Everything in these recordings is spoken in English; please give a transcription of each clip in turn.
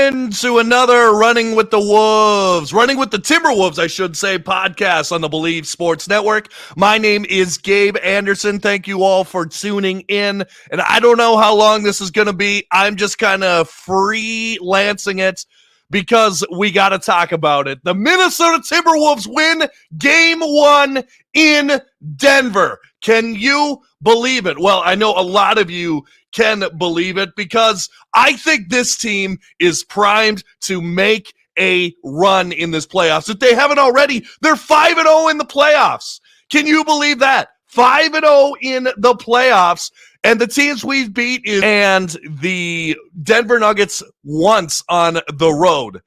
into another Running with the Timberwolves, I should say, podcast on the Believe Sports Network. My name is Gabe Anderson. Thank you all for tuning in. And I don't know how long this is going to be. I'm just kind of freelancing it because we got to talk about it. The Minnesota Timberwolves win Game 1 in Denver. Can you believe it? Well, I know a lot of you can believe it because I think this team is primed to make a run in this playoffs. If they haven't already, they're 5-0 in the playoffs. Can you believe that? 5-0 in the playoffs. And the teams we've beat and the Denver Nuggets once on the road.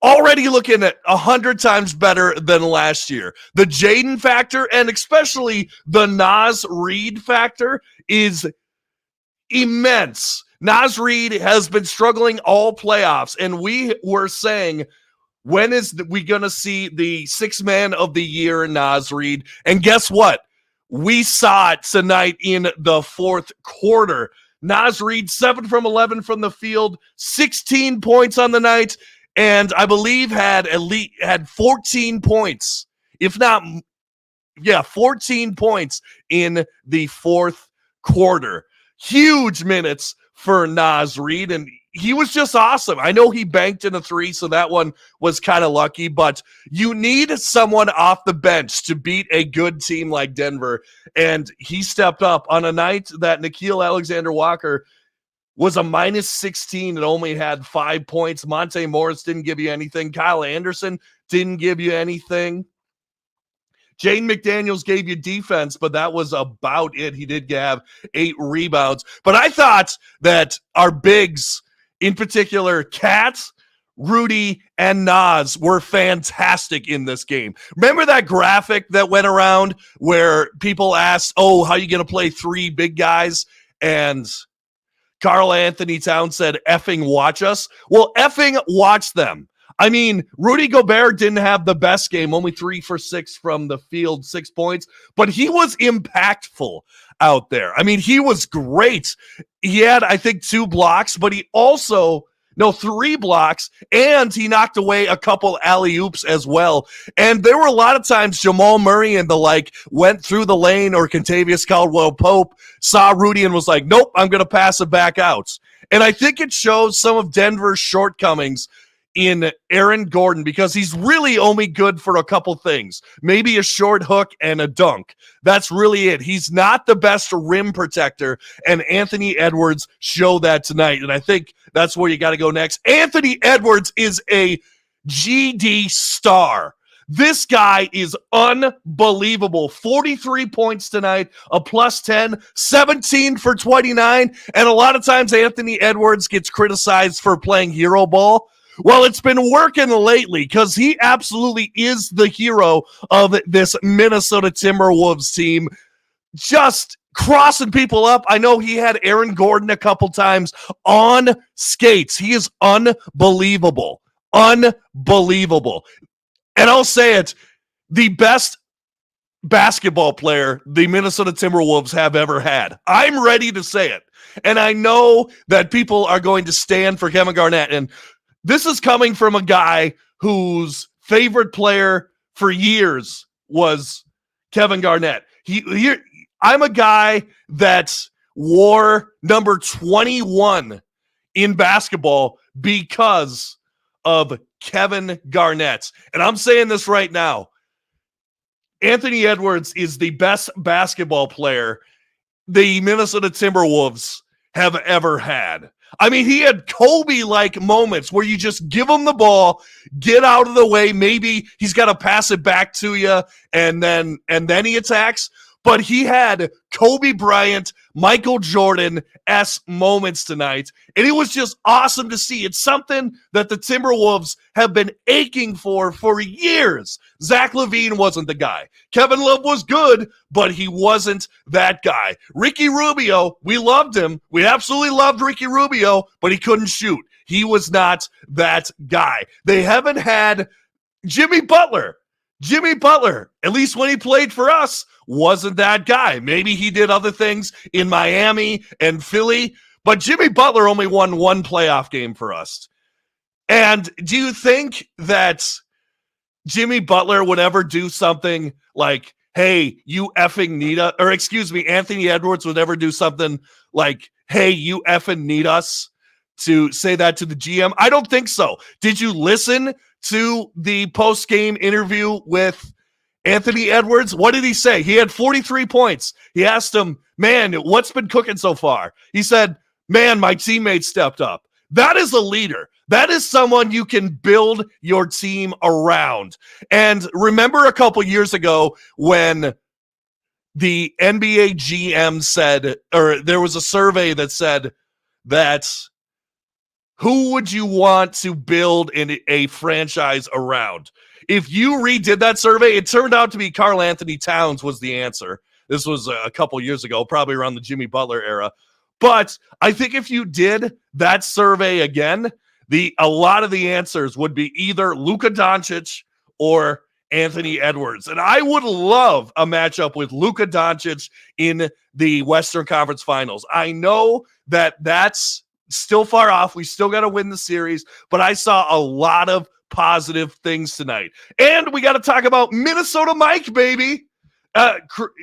Already looking at 100 times better than last year. The Jaden factor and especially the Naz Reid factor is immense. Naz Reid has been struggling all playoffs, and we were saying, when is we going to see the sixth man of the year, Naz Reid? And guess what? We saw it tonight in the fourth quarter. Naz Reid, 7 from 11 from the field, 16 points on the night, and I believe had 14 points, if not, 14 points in the fourth quarter. Huge minutes for Naz Reid, and he was just awesome. I know he banked in a 3, so that one was kind of lucky, but you need someone off the bench to beat a good team like Denver, and he stepped up on a night that Nickeil Alexander-Walker was a minus 16 and only had 5 points. Monte Morris didn't give you anything. Kyle Anderson didn't give you anything. Jaden McDaniels gave you defense, but that was about it. He did have 8 rebounds. But I thought that our bigs, in particular, Kat, Rudy, and Naz, were fantastic in this game. Remember that graphic that went around where people asked, how are you going to play 3 big guys? And Karl Anthony Towns said, effing watch us. Well, effing watch them. I mean, Rudy Gobert didn't have the best game, only 3 for 6 from the field, 6 points, but he was impactful out there. I mean, he was great. He had, I think, 2 blocks, but he also, 3 blocks, and he knocked away a couple alley-oops as well. And there were a lot of times Jamal Murray and the like went through the lane, or Kentavious Caldwell-Pope saw Rudy and was like, nope, I'm going to pass it back out. And I think it shows some of Denver's shortcomings in Aaron Gordon, because he's really only good for a couple things. Maybe a short hook and a dunk. That's really it. He's not the best rim protector, and Anthony Edwards showed that tonight, and I think that's where you got to go next. Anthony Edwards is a GD star. This guy is unbelievable. 43 points tonight, a plus 10, 17 for 29, and a lot of times Anthony Edwards gets criticized for playing hero ball. Well, it's been working lately because he absolutely is the hero of this Minnesota Timberwolves team, just crossing people up. I know he had Aaron Gordon a couple times on skates. He is unbelievable. Unbelievable. And I'll say it, the best basketball player the Minnesota Timberwolves have ever had. I'm ready to say it. And I know that people are going to stand for Kevin Garnett, and this is coming from a guy whose favorite player for years was Kevin Garnett. I'm a guy that wore number 21 in basketball because of Kevin Garnett. And I'm saying this right now. Anthony Edwards is the best basketball player the Minnesota Timberwolves have ever had. I mean, he had Kobe-like moments where you just give him the ball, get out of the way. Maybe he's got to pass it back to you, and then he attacks. But he had Kobe Bryant, Michael Jordan-esque moments tonight, and it was just awesome to see. It's something that the Timberwolves have been aching for years. Zach LaVine wasn't the guy. Kevin Love was good, but he wasn't that guy. Ricky Rubio, we loved him. We absolutely loved Ricky Rubio, but he couldn't shoot. He was not that guy. They haven't had Jimmy Butler. Jimmy Butler, at least when he played for us, wasn't that guy. Maybe he did other things in Miami and Philly, but Jimmy Butler only won 1 playoff game for us. And do you think that Jimmy Butler would ever do something like, hey, you effing need us, or excuse me, Anthony Edwards would ever do something like, hey, you effing need us, to say that to the GM? I don't think so. Did you listen to the post-game interview with Anthony Edwards? What did he say? He had 43 points. He asked him, man, what's been cooking so far? He said, man, my teammates stepped up. That is a leader. That is someone you can build your team around. And remember a couple years ago when the NBA GM said, or there was a survey that said that who would you want to build in a franchise around? If you redid that survey, it turned out to be Karl Anthony Towns was the answer. This was a couple years ago, probably around the Jimmy Butler era. But I think if you did that survey again, a lot of the answers would be either Luka Doncic or Anthony Edwards. And I would love a matchup with Luka Doncic in the Western Conference Finals. I know that that's still far off. We still got to win the series, but I saw a lot of positive things tonight. And we got to talk about Minnesota Mike, baby.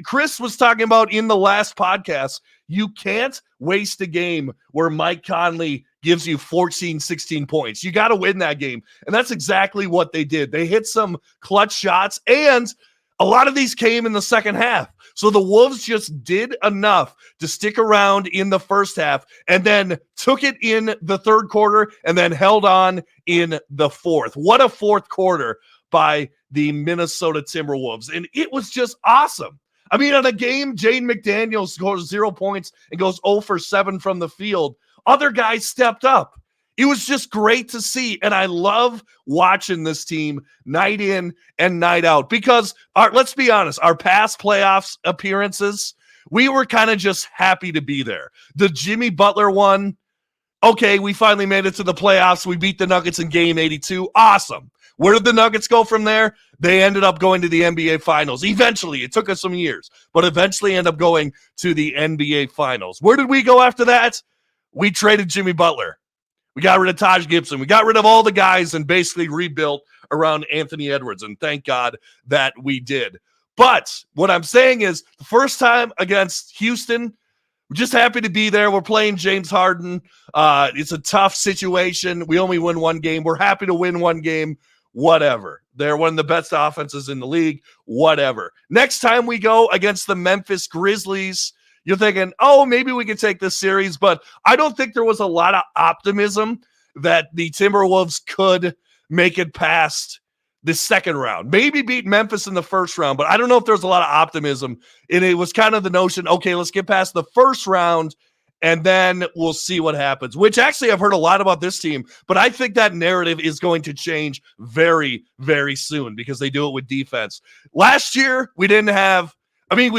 Chris was talking about in the last podcast, you can't waste a game where Mike Conley gives you 14, 16 points. You got to win that game. And that's exactly what they did. They hit some clutch shots, and a lot of these came in the second half. So the Wolves just did enough to stick around in the first half and then took it in the third quarter and then held on in the fourth. What a fourth quarter by the Minnesota Timberwolves. And it was just awesome. I mean, on a game, Jaden McDaniels scores 0 points and goes 0 for 7 from the field. Other guys stepped up. It was just great to see, and I love watching this team night in and night out because, let's be honest, our past playoffs appearances, we were kind of just happy to be there. The Jimmy Butler one, okay, we finally made it to the playoffs. We beat the Nuggets in Game 82. Awesome. Where did the Nuggets go from there? They ended up going to the NBA Finals. Eventually, it took us some years, but eventually ended up going to the NBA Finals. Where did we go after that? We traded Jimmy Butler. We got rid of Taj Gibson. We got rid of all the guys and basically rebuilt around Anthony Edwards. And thank God that we did. But what I'm saying is the first time against Houston, we're just happy to be there. We're playing James Harden. It's a tough situation. We only win one game. We're happy to win one game. Whatever. They're one of the best offenses in the league. Whatever. Next time we go against the Memphis Grizzlies, you're thinking, oh, maybe we can take this series, but I don't think there was a lot of optimism that the Timberwolves could make it past the second round. Maybe beat Memphis in the first round, but I don't know if there's a lot of optimism. And it was kind of the notion, okay, let's get past the first round, and then we'll see what happens, which actually I've heard a lot about this team, but I think that narrative is going to change very, very soon because they do it with defense. Last year, we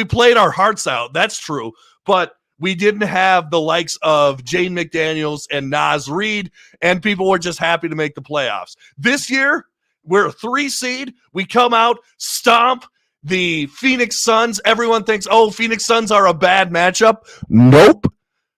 played our hearts out. That's true. But we didn't have the likes of Jaden McDaniels and Naz Reid, and people were just happy to make the playoffs. This year, we're a 3 seed. We come out, stomp the Phoenix Suns. Everyone thinks, oh, Phoenix Suns are a bad matchup. Nope.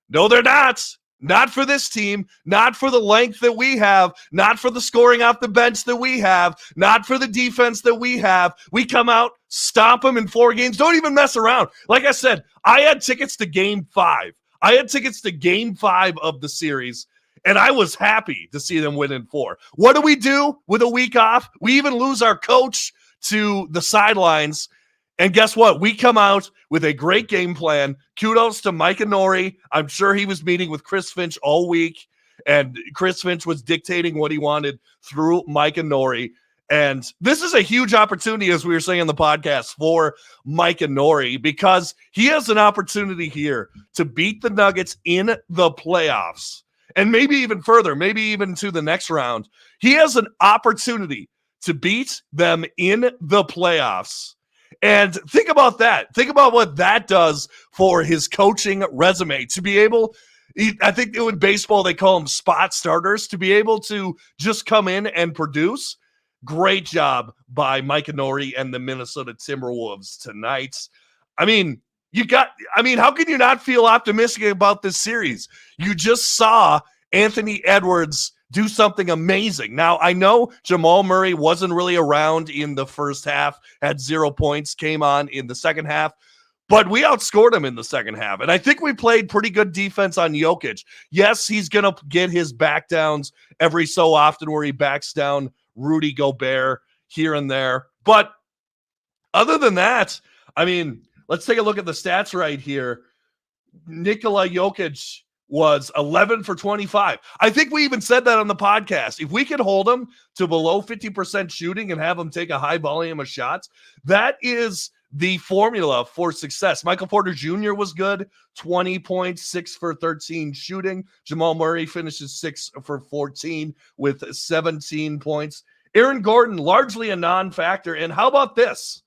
No, they're not. Not for this team, not for the length that we have, not for the scoring off the bench that we have, not for the defense that we have. We come out, stomp them in 4 games. Don't even mess around. Like I said, I had tickets to Game 5. I had tickets to Game 5 of the series, and I was happy to see them win in 4. What do we do with a week off? We even lose our coach to the sidelines. And guess what? We come out with a great game plan. Kudos to Mike and Nori. I'm sure he was meeting with Chris Finch all week, and Chris Finch was dictating what he wanted through Mike and Nori. And this is a huge opportunity, as we were saying in the podcast, for Mike and Nori, because he has an opportunity here to beat the Nuggets in the playoffs, and maybe even further, maybe even to the next round. He has an opportunity to beat them in the playoffs. And think about that. Think about what that does for his coaching resume. To be able, I think in baseball they call them spot starters, to be able to just come in and produce. Great job by Mike Nori and the Minnesota Timberwolves tonight. I mean, how can you not feel optimistic about this series? You just saw Anthony Edwards do something amazing. Now, I know Jamal Murray wasn't really around in the first half, had 0 points, came on in the second half, but we outscored him in the second half. And I think we played pretty good defense on Jokic. Yes, he's going to get his back downs every so often where he backs down Rudy Gobert here and there. But other than that, I mean, let's take a look at the stats right here. Nikola Jokic was 11 for 25. I think we even said that on the podcast. If we could hold him to below 50% shooting and have him take a high volume of shots, that is the formula for success. Michael Porter Jr. was good, 20 points, 6 for 13 shooting. Jamal Murray finishes 6 for 14 with 17 points. Aaron Gordon, largely a non-factor. And how about this?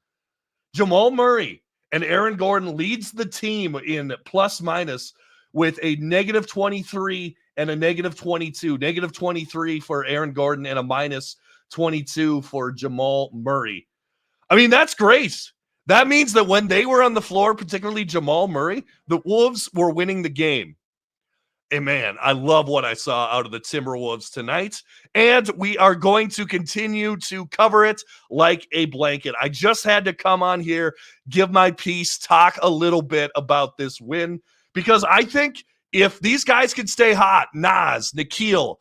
Jamal Murray and Aaron Gordon leads the team in plus minus with a negative 23 and a negative 22. Negative 23 for Aaron Gordon and a minus 22 for Jamal Murray. I mean, that's great. That means that when they were on the floor, particularly Jamal Murray, the Wolves were winning the game. And man, I love what I saw out of the Timberwolves tonight. And we are going to continue to cover it like a blanket. I just had to come on here, give my piece, talk a little bit about this win, because I think if these guys can stay hot, Nas, Nikhil,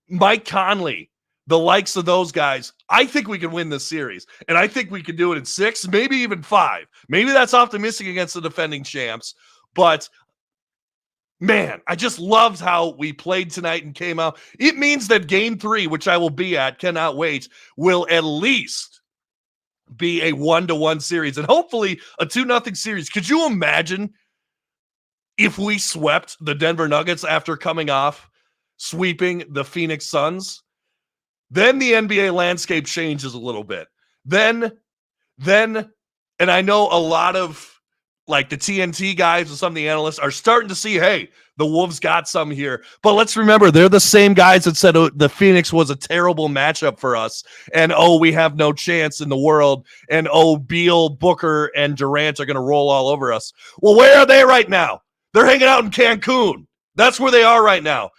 Mike Conley, the likes of those guys, I think we can win this series. And I think we can do it in 6, maybe even 5. Maybe that's optimistic against the defending champs. But man, I just loved how we played tonight and came out. It means that game 3, which I will be at, cannot wait, will at least be a 1-1 series and hopefully a 2-0 series. Could you imagine if we swept the Denver Nuggets after coming off sweeping the Phoenix Suns? Then the NBA landscape changes a little bit. Then, and I know a lot of like the TNT guys and some of the analysts are starting to see, hey, the Wolves got some here. But let's remember, they're the same guys that said the Phoenix was a terrible matchup for us. And, we have no chance in the world. And, Beal, Booker, and Durant are going to roll all over us. Well, where are they right now? They're hanging out in Cancun. That's where they are right now.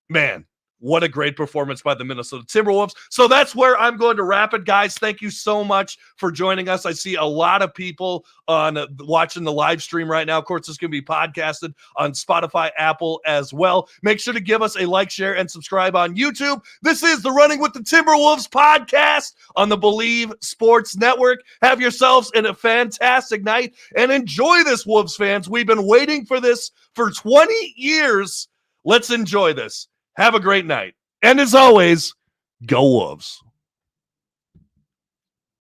Man, what a great performance by the Minnesota Timberwolves. So that's where I'm going to wrap it, guys. Thank you so much for joining us. I see a lot of people on watching the live stream right now. Of course, it's going to be podcasted on Spotify, Apple as well. Make sure to give us a like, share, and subscribe on YouTube. This is the Running with the Timberwolves podcast on the Believe Sports Network. Have yourselves a fantastic night and enjoy this, Wolves fans. We've been waiting for this for 20 years. Let's enjoy this. Have a great night. And as always, go Wolves.